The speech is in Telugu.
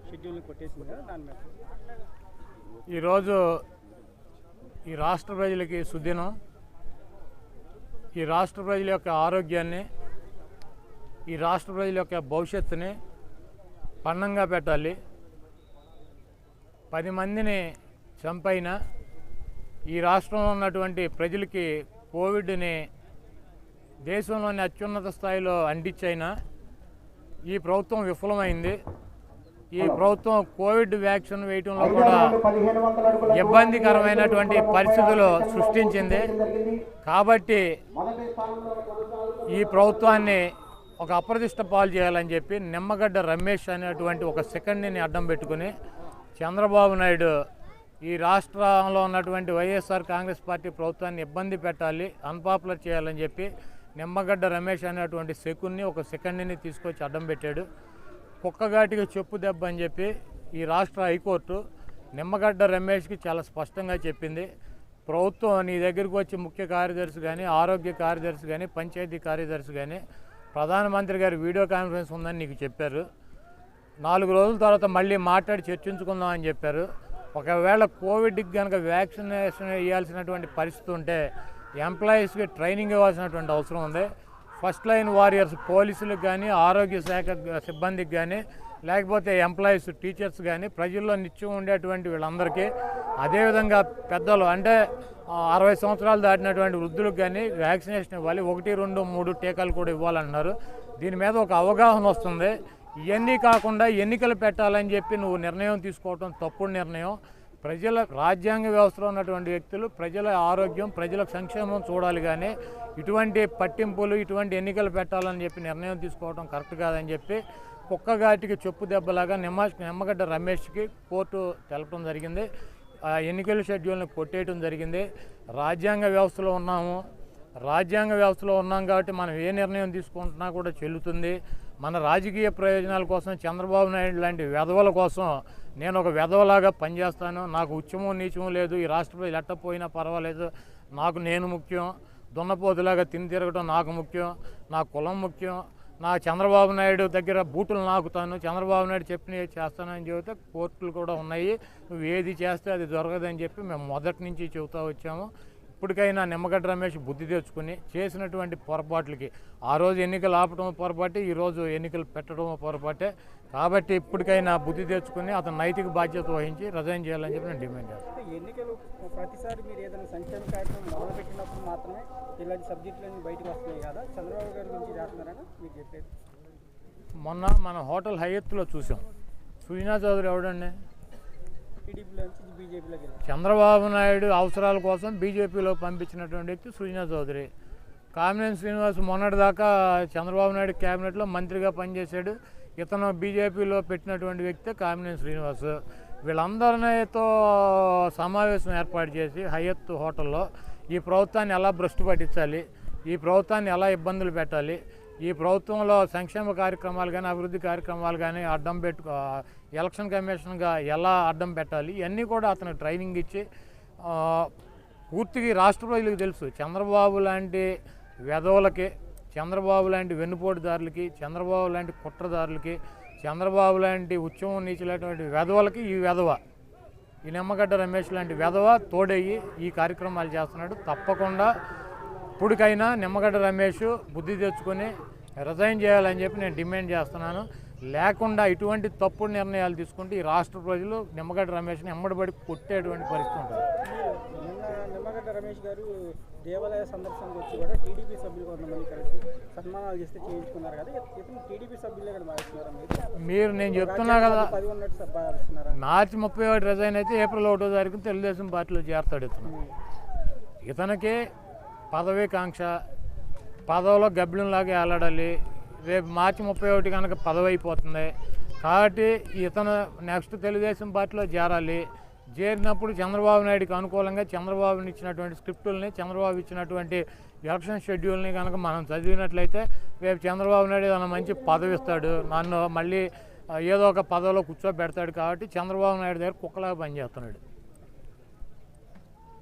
షెడ్యూల్ని కొట్టేసింది కదా దాని మీద ఈరోజు ఈ రాష్ట్ర ప్రజలకి సుదినం. ఈ రాష్ట్ర ప్రజల యొక్క ఆరోగ్యాన్ని, ఈ రాష్ట్ర ప్రజల యొక్క భవిష్యత్తుని పణంగా పెట్టాలి. 10 మందిని చంపైన ఈ రాష్ట్రంలో ఉన్నటువంటి ప్రజలకి కోవిడ్ని దేశంలోని అత్యున్నత స్థాయిలో అంటించైనా ఈ ప్రభుత్వం విఫలమైంది. ఈ ప్రభుత్వం కోవిడ్ వ్యాక్సిన్ వేయటంలో కూడా ఇబ్బందికరమైనటువంటి పరిస్థితులు సృష్టించింది. కాబట్టి ఈ ప్రభుత్వాన్ని ఒక అప్రతిష్ట పాలు చేయాలని చెప్పి నిమ్మగడ్డ రమేష్ అనేటువంటి ఒక సెకండ్ని అడ్డం పెట్టుకుని చంద్రబాబు నాయుడు ఈ రాష్ట్రంలో ఉన్నటువంటి వైఎస్ఆర్ కాంగ్రెస్ పార్టీ ప్రభుత్వాన్ని ఇబ్బంది పెట్టాలి, అన్పాపులర్ చేయాలని చెప్పి నిమ్మగడ్డ రమేష్ అనేటువంటి శకున్ని ఒక సెకండ్ని తీసుకొచ్చి అడ్డం పెట్టాడు. కుక్కగాటికి చెప్పు దెబ్బ అని చెప్పి ఈ రాష్ట్ర హైకోర్టు నిమ్మగడ్డ రమేష్కి చాలా స్పష్టంగా చెప్పింది. ప్రభుత్వం నీ దగ్గరికి వచ్చి ముఖ్య కార్యదర్శి కానీ, ఆరోగ్య కార్యదర్శి కానీ, పంచాయతీ కార్యదర్శి కానీ ప్రధానమంత్రి గారు వీడియో కాన్ఫరెన్స్ ఉందని నీకు చెప్పారు. 4 రోజుల తర్వాత మళ్ళీ మాట్లాడి చర్చించుకుందాం అని చెప్పారు. ఒకవేళ కోవిడ్కి కనుక వ్యాక్సినేషన్ ఇవ్వాల్సినటువంటి పరిస్థితి ఉంటే ఎంప్లాయీస్కి ట్రైనింగ్ ఇవ్వాల్సినటువంటి అవసరం ఉంది. ఫస్ట్ లైన్ వారియర్స్ పోలీసులకు కానీ, ఆరోగ్య శాఖ సిబ్బందికి కానీ, లేకపోతే ఎంప్లాయీస్ టీచర్స్ కానీ, ప్రజల్లో నిత్యం ఉండేటువంటి వీళ్ళందరికీ, అదేవిధంగా పెద్దలు అంటే 60 సంవత్సరాలు దాటినటువంటి వృద్ధులకు కానీ వ్యాక్సినేషన్ ఇవ్వాలి. 1, 2, 3 టీకాలు కూడా ఇవ్వాలన్నారు. దీని మీద ఒక అవగాహన వస్తుంది. ఇవన్నీ కాకుండా ఎన్నికలు పెట్టాలని చెప్పి నువ్వు నిర్ణయం తీసుకోవటం తప్పుడు నిర్ణయం. ప్రజల రాజ్యాంగ వ్యవస్థలో ఉన్నటువంటి వ్యక్తులు ప్రజల ఆరోగ్యం, ప్రజల సంక్షేమం చూడాలి కానీ ఇటువంటి పట్టింపులు, ఇటువంటి ఎన్నికలు పెట్టాలని చెప్పి నిర్ణయం తీసుకోవడం కరెక్ట్ కాదని చెప్పి కుక్కగాటికి చెప్పు దెబ్బలాగా నిమ్మగడ్డ రమేష్కి కోర్టు తెలపడం జరిగింది. ఎన్నికల షెడ్యూల్ని కొట్టేయడం జరిగింది. రాజ్యాంగ వ్యవస్థలో ఉన్నాం కాబట్టి మనం ఏ నిర్ణయం తీసుకుంటున్నా కూడా చెల్లుతుంది. మన రాజకీయ ప్రయోజనాల కోసం చంద్రబాబు నాయుడు లాంటి వెధవల కోసం నేను ఒక వెధవలాగా పనిచేస్తాను. నాకు ఉచ్చము నీచము లేదు. ఈ రాష్ట్ర ప్రజలు ఎట్టపోయినా పర్వాలేదు, నేను ముఖ్యం. దున్నపోతులాగా తిరగడం నాకు ముఖ్యం. నా కులం ముఖ్యం. నా చంద్రబాబు నాయుడు దగ్గర బూటులు నాకుతాను, చంద్రబాబు నాయుడు చెప్పినవి చేస్తానని చెబితే కోర్టులు కూడా ఉన్నాయి. నువ్వు ఏది చేస్తే అది దొరకదని చెప్పి మేము మొదటి నుంచి చెబుతూ వచ్చాము. ఇప్పటికైనా నిమ్మగడ్డ రమేష్ బుద్ధి తెచ్చుకుని చేసినటువంటి పొరపాట్లకి, ఆ రోజు ఎన్నికలు ఆపడం పొరపాటే, ఈరోజు ఎన్నికలు పెట్టడం పొరపాటే. కాబట్టి ఇప్పటికైనా బుద్ధి తెచ్చుకుని అతను నైతిక బాధ్యత వహించి రిజైన్ చేయాలని చెప్పి నేను డిమాండ్ చేస్తాను. ఎన్నికలు ప్రతిసారి మీరు ఏదైనా సంక్షేమ కార్యక్రమం మొదలుపెట్టినప్పుడు మాత్రమే ఇలాంటి సబ్జెక్టులన్నీ బయటకు వస్తున్నాయి కదా, చంద్రబాబు గారి గురించి చేస్తున్నారని మీరు చెప్పేది. మొన్న మన హోటల్ హయత్తులో చూసాం. సుజనా చౌదరి ఎవడండి? చంద్రబాబు నాయుడు అవసరాల కోసం బీజేపీలో పంపించినటువంటి వ్యక్తి సుజనా చౌదరి. కామినేని శ్రీనివాస్ మొన్నటిదాకా చంద్రబాబు నాయుడు క్యాబినెట్లో మంత్రిగా పనిచేశాడు. ఇతను బీజేపీలో పెట్టినటువంటి వ్యక్తి కామినేని శ్రీనివాస్. వీళ్ళందరితో సమావేశం ఏర్పాటు చేసి హయత్ హోటల్లో ఈ ప్రభుత్వాన్ని ఎలా భ్రష్టు పట్టించాలి, ఈ ప్రభుత్వాన్ని ఎలా ఇబ్బందులు పెట్టాలి, ఈ ప్రభుత్వంలో సంక్షేమ కార్యక్రమాలు కానీ, అభివృద్ధి కార్యక్రమాలు కానీ అడ్డం ఎలక్షన్ కమిషన్గా ఎలా అడ్డం పెట్టాలి, ఇవన్నీ కూడా అతను ట్రైనింగ్ ఇచ్చి పూర్తిగా రాష్ట్ర ప్రజలకు తెలుసు. చంద్రబాబు లాంటి వెధవులకి, చంద్రబాబు లాంటి వెన్నుపోటుదారులకి, చంద్రబాబు లాంటి కుట్రదారులకి, చంద్రబాబు లాంటి ఉద్యమం నీచులైనటువంటి వెధవలకి ఈ నిమ్మగడ్డ రమేష్ లాంటి వెధవ తోడయ్యి ఈ కార్యక్రమాలు చేస్తున్నాడు. తప్పకుండా ఇప్పటికైనా నిమ్మగడ్డ రమేష్ బుద్ధి తెచ్చుకొని రిజైన్ చేయాలని చెప్పి నేను డిమాండ్ చేస్తున్నాను. లేకుండా ఇటువంటి తప్పుడు నిర్ణయాలు తీసుకుంటే ఈ రాష్ట్ర ప్రజలు నిమ్మగడ్డ రమేష్ని ఎమ్మడిపడి కొట్టేటువంటి పరిస్థితి ఉంటుంది. నిమ్మగడ్డ రమేష్ గారు దేవాలయ సందర్శనకు వచ్చి కూడా టీడీపీ సభ్యులు కొంతమంది కలిసి సన్మానాలు చేస్తే చేయించుకున్నారు కదా, ఇతను టీడీపీ సభ్యులే కదా భావిస్తున్నారు మీరు? నేను చెప్తున్నా కదా, మార్చి 31 రిజైన్ అయితే ఏప్రిల్ 1వ తారీఖున తెలుగుదేశం పార్టీలో చేరతాడు. ఇతనికి పదవీ కాంక్ష, పదవిలో గబ్బిలంలాగా ఏలాడాలి. రేపు మార్చి 31 కనుక పదవి అయిపోతుంది కాబట్టి ఇతను నెక్స్ట్ తెలుగుదేశం పార్టీలో చేరాలి. చేరినప్పుడు చంద్రబాబు నాయుడికి అనుకూలంగా చంద్రబాబుని ఇచ్చినటువంటి స్క్రిప్టుల్ని, చంద్రబాబు ఇచ్చినటువంటి ఎలక్షన్ షెడ్యూల్ని కనుక మనం చదివినట్లయితే రేపు చంద్రబాబు నాయుడు ఏదైనా మంచి పదవి ఇస్తాడు, నన్ను మళ్ళీ ఏదో ఒక పదవిలో కూర్చోబెడతాడు. కాబట్టి చంద్రబాబు నాయుడు దగ్గర కుక్కలాగా పనిచేస్తున్నాడు.